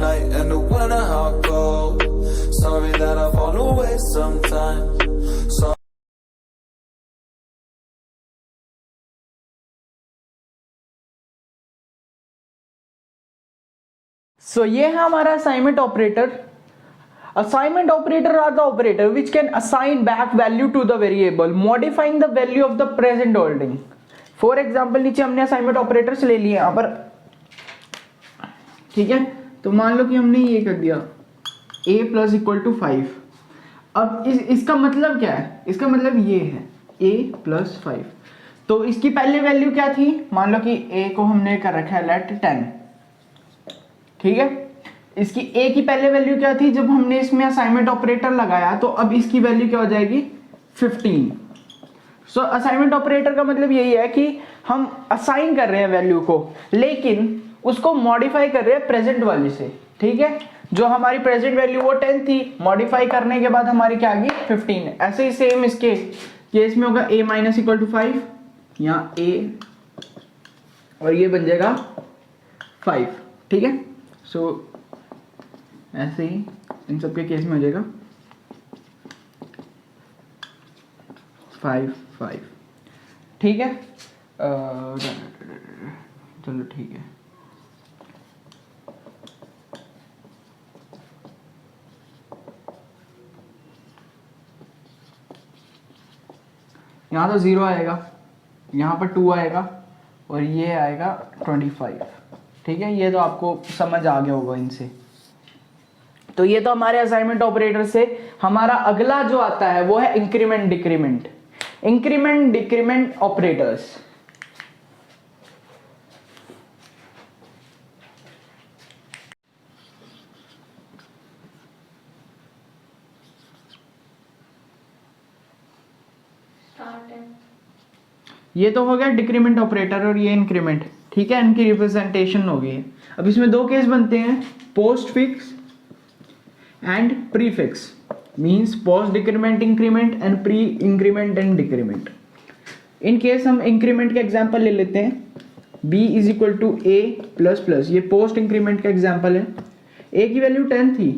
night and the winter hot cold. Sorry that I fall away sometimes. So ये है हमारा assignment operator. Assignment operator are the operator which can assign back value to the variable, modifying the value of the present holding. For example, नीचे हमने assignment operators ले लिए यहाँ पर, ठीक है. तो मान लो कि हमने ये कर दिया a प्लस इक्वल टू 5. अब इसका मतलब क्या है? इसका मतलब ये है a प्लस 5. तो इसकी पहले वैल्यू क्या थी? मान लो कि a को हमने कर रखा है लेट 10, ठीक है. इसकी a की पहले वैल्यू क्या थी? जब हमने इसमें असाइनमेंट ऑपरेटर लगाया तो अब इसकी वैल्यू क्या हो जाएगी? 15. सो असाइनमेंट ऑपरेटर का मतलब यही है कि हम असाइन कर रहे हैं वैल्यू को, लेकिन उसको मॉडिफाई कर रहे हैं प्रेजेंट वाली से, ठीक है. जो हमारी प्रेजेंट वैल्यू वो 10 थी, मॉडिफाई करने के बाद हमारी क्या आ गई? 15. ऐसे ही सेम इसके केस में होगा a माइनस इक्वल टू 5, यहाँ a और ये बन जाएगा 5, ठीक है. सो ऐसे ही इन सब के केस में हो जाएगा 5 5, ठीक है. चलो ठीक है. यहाँ तो 0 आएगा, यहाँ पर 2 आएगा और ये आएगा 25, ठीक है. ये तो आपको समझ आ गया होगा इनसे. तो ये तो हमारे असाइनमेंट ऑपरेटर से हमारा अगला जो आता है वो है increment decrement. Increment decrement operators. ये तो हो गया डिक्रीमेंट ऑपरेटर और ये इंक्रीमेंट, ठीक है. इनकी रिप्रेजेंटेशन हो गई है. अब इसमें दो केस बनते हैं, post fix and prefix, means post decrement increment and pre increment and decrement. इन केस हम इंक्रीमेंट का एग्जांपल ले लेते हैं. b is equal to a plus plus, ये पोस्ट इंक्रीमेंट का एग्जांपल है. a की वैल्यू 10 थी,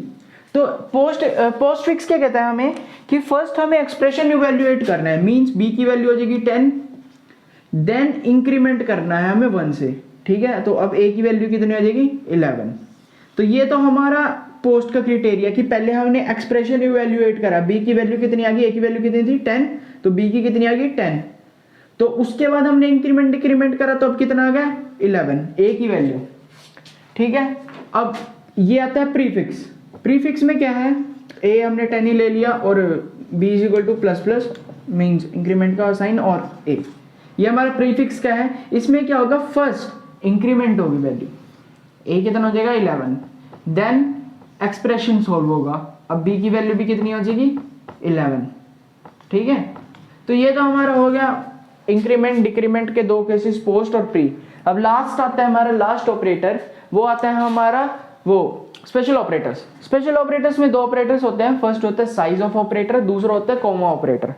तो पोस्ट फिक्स क्या कहता है हमें कि फर्स्ट हमें एक्सप्रेशन इवेल्युएट करना है. मींस b की वैल्यू हो जाएगी 10, देन इंक्रीमेंट करना है हमें 1 से, ठीक है. तो अब a की वैल्यू कितनी हो जाएगी? 11. तो ये तो हमारा पोस्ट का क्राइटेरिया कि पहले हमने एक्सप्रेशन इवैल्यूएट करा, b की वैल्यू कितनी आ गई? a की वैल्यू कितनी थी? 10, तो b की कितनी आ गई? 10. तो उसके बाद हमने इंक्रीमेंट डिक्रीमेंट करा, तो अब कितना आ गया? 11, a की वैल्यू, ठीक है. अब ये आता है प्रीफिक्स. प्रीफिक्स में क्या है? a हमने 10 ही ले लिया और b is equal two plus plus, means increment का साइन और a. ये हमारा प्रीफिक्स क्या है? इसमें क्या होगा? फर्स्ट इंक्रीमेंट होगी वैल्यू, a कितना हो जाएगा? 11, देन एक्सप्रेशन सॉल्व होगा. अब b की वैल्यू भी कितनी हो जाएगी? 11, ठीक है. तो ये तो हमारा हो गया इंक्रीमेंट डिक्रीमेंट के दो केसेस, पोस्ट और प्री. अब लास्ट आता है हमारा लास्ट ऑपरेटर, वो आता है हमारा वो स्पेशल ऑपरेटर्स. स्पेशल ऑपरेटर्स में दो ऑपरेटर्स होते हैं. फर्स्ट होता है साइज ऑफ ऑपरेटर, दूसरा होता है कॉमा ऑपरेटर.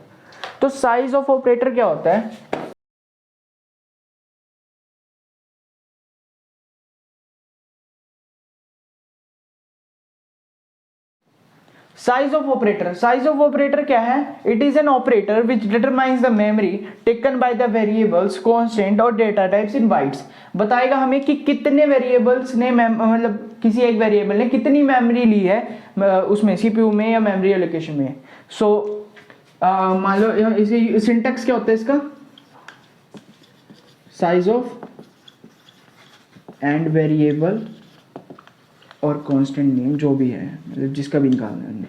तो साइज ऑफ ऑपरेटर क्या होता है? Size of operator. Size of operator क्या है? It is an operator which determines the memory taken by the variables constant और डेटा टाइप्स इन बाइट्स. बताएगा हमें कि कितने वेरिएबल्स ने मतलब किसी एक वेरिएबल ने कितनी मेमोरी ली है उसमें, सीपीयू में या मेमोरी एलोकेशन में. सो मान लो इसी सिंटैक्स क्या होता है इसका? साइज ऑफ एंड वेरिएबल और कांस्टेंट नेम, जो भी है, मतलब जिसका भी निकालना है हमने.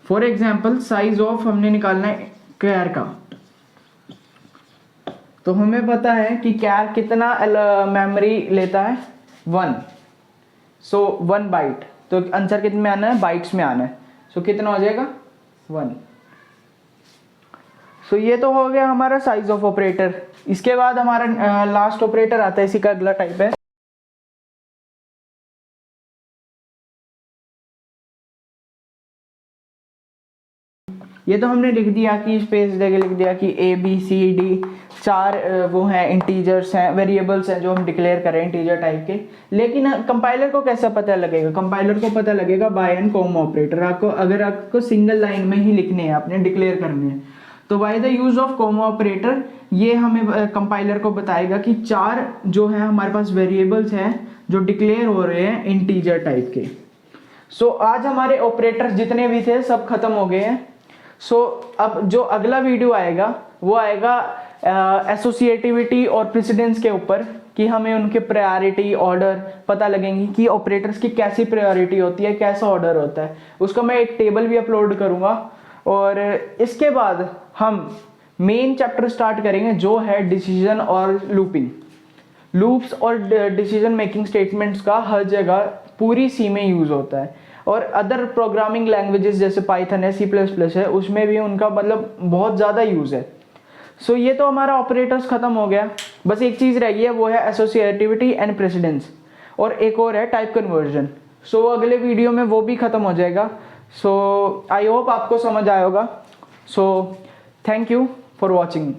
फॉर एग्जाम्पल साइज ऑफ हमने निकालना है कैर का, तो हमें पता है कि कैर कितना मेमोरी लेता है? 1. सो 1 बाइट. तो आंसर कितने में आना है? बाइट्स में आना है. सो कितना हो जाएगा? 1. सो ये तो हो गया हमारा साइज ऑफ ऑपरेटर. इसके बाद हमारा लास्ट ऑपरेटर आता है, इसी का अगला टाइप है ये तो हमने लिख दिया कि स्पेस देके लिख दिया कि ए बी सी डी 4 वो हैं इंटीजर्स हैं, वेरिएबल्स हैं जो हम डिक्लेयर करें इंटीजर टाइप के। लेकिन कंपाइलर को कैसा पता लगेगा? कंपाइलर को पता लगेगा बाय एंड कॉमा ऑपरेटर। आपको अगर आपको सिंगल लाइन में ही लिखने हैं, आपने डिक्लेयर करने हैं, तो by the use of comma operator ये हमें कंपाइलर को बताएगा कि 4 जो है हमारे पास वेरिएबल्स हैं जो डिक्लेयर हो रहे हैं इंटीजर टाइप के। सो आज हमारे ऑपरेटर्स जितने भी थे सब खत्म हो गए हैं। सो अब जो अगला वीडियो आएगा वो आएगा एसोसिएटिविटी और प्रेसिडेंस के ऊपर, कि हमें उनके प्रायोरिटी ऑर्डर पता लगेंगी कि ऑपरेटर्स की कैसी प्रायोरिटी होती है, कैसा ऑर्डर होता है। उसका मैं एक टेबल भी अपलोड करूँगा। और इसके बाद हम मेन चैप्टर स्टार्ट करेंगे जो है डिसीजन और लूपिंग। लूप्स और डिसीजन मेकिंग स्टेटमेंट्स का हर जगह पूरी सी में यूज़ होता है, और अदर प्रोग्रामिंग लैंग्वेजेस जैसे पाइथन है, C++ है, उसमें भी उनका मतलब बहुत ज़्यादा यूज़ है। सो ये तो हमारा ऑपरेटर्स ख़त्म हो गया। बस एक चीज़ रह गई है, वो है एसोसिएटिविटी एंड प्रेसिडेंस, और एक और है टाइप कन्वर्जन। सो अगले वीडियो में वो भी ख़त्म हो जाएगा। सो आई होप आपको समझ आया होगा। So thank you for watching.